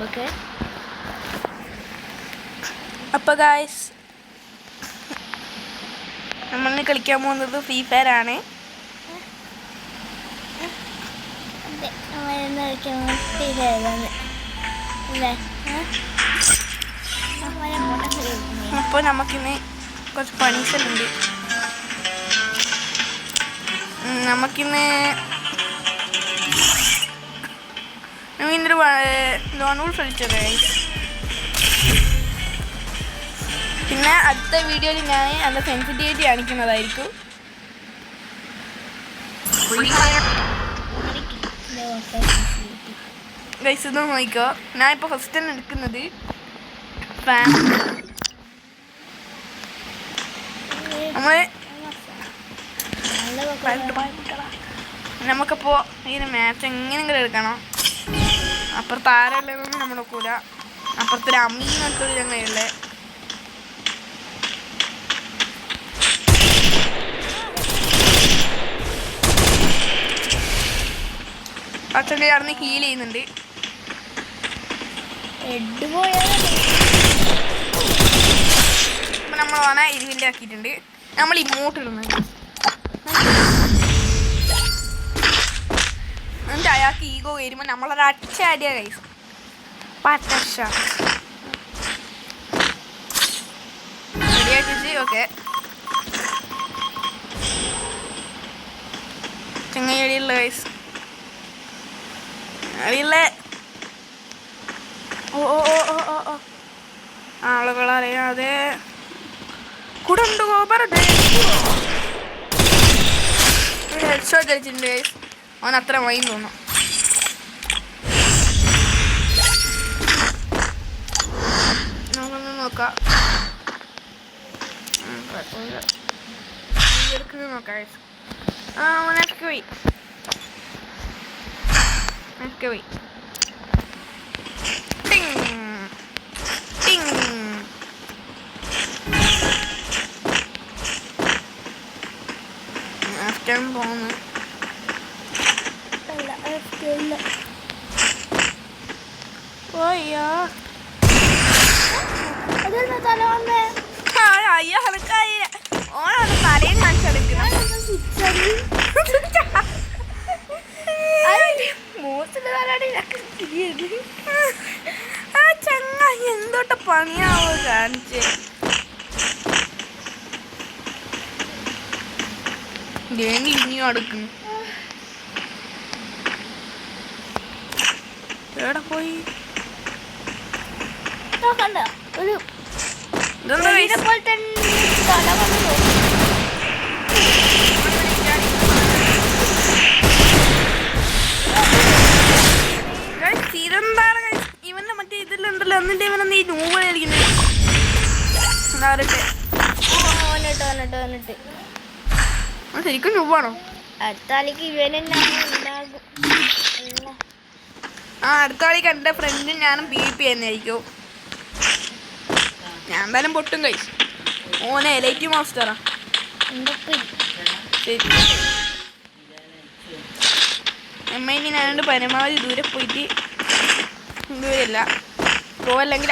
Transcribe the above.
Okay. അപ്പോൾ guys നമ്മളിന്ന് കളിക്കാൻ പോകുന്നത് ഫ്രീ ഫയർ ആണ്. അപ്പോൾ നമുക്കിന്ന് കുറച്ച് പണീസലുണ്ട്. നമുക്കിന്ന് ഇന്നൊരു ലോൺ വൂൾഫ് കളിച്ചത്. പിന്നെ അടുത്ത വീഡിയോയിൽ ഞാൻ നല്ല സെൻസിറ്റിവിറ്റി കാണിക്കുന്നതായിരിക്കും. ഗൈസ് ഇത് നോക്കിക്കോ, ഞാൻ ഇപ്പോൾ ഫസ്റ്റ് തന്നെ എടുക്കുന്നത് നമുക്കപ്പോൾ ഇതിന് മാച്ച് എങ്ങനെയെങ്കിലും എടുക്കണം. അപ്പുറത്ത് ആരല്ലെന്നൊന്നും നമ്മൾ നോക്കൂല. അപ്പുറത്തൊരു അമ്മീന്നൊരു ചങ്ങയുള്ളേ. അച്ഛൻ്റെ അവിടെ ഹീൽ ചെയ്യുന്നുണ്ട്. ഇപ്പം നമ്മൾ വേണ ഇരുവിൻ്റെ ആക്കിയിട്ടുണ്ട്. നമ്മൾ ഇമോട്ട് ഇടുന്നുണ്ട്. എന്നിട്ട് അയാൾക്ക് ഈഗോ വരുമ്പോൾ നമ്മളൊരു അടിയ കൈസ് പട്ടശ റെഡിയാക്കി. ഓക്കെ, ചെങ്ങടിയുള്ള കൈസ് അറിയില്ലേ. ഓ ഓ ഓ ഓ ഓ ഓ ആളുകൾ അറിയാതെ കുടുണ്ടോ പറഞ്ഞിട്ടുണ്ട്. ഹെഡ്ഷോട്ട് അടിച്ചിട്ടുണ്ട് ഗൈസ്. അവൻ അത്ര മൈൻ തോന്നും. നമുക്കൊന്ന് നോക്കാം. നോക്കാം ഗൈസ്. നെക്സ്റ്റ് പോയി പോകുന്നു. ഓണാണ് തലയും കാണിച്ചെടുക്കുന്നത്. ആ ചങ്ങ എന്തോട്ട പണിയാവോ കാണിച്ച്. ഗെയിമിൽ ഇനിയും അടുക്കുന്നു. എവിടെ പോയി ഒരു ഇവന്റെ മറ്റേ ഇതിലുണ്ടല്ലോ. എന്നിട്ട് ഇവനെന്താ ഈ നൂവ് കളിക്കുന്നത്? ശരിക്കും നൂവാണോ? അടുത്താളിക്ക് ഇവനുണ്ടാകും. അടുത്ത കളി കണ്ട ഫ്രണ്ടും ഞാനും PvP തന്നെയായിരിക്കും. ഞാൻ എന്തായാലും പൊട്ടും കഴിച്ചു. ഓനെ എലൈറ്റ് മാസ്റ്ററാ. എമ്മൈക്ക് ഞാനുണ്ട് പരമാവധി ദൂരെ പോയിട്ട് ദൂരല്ല പ്രോ അല്ലെങ്കിൽ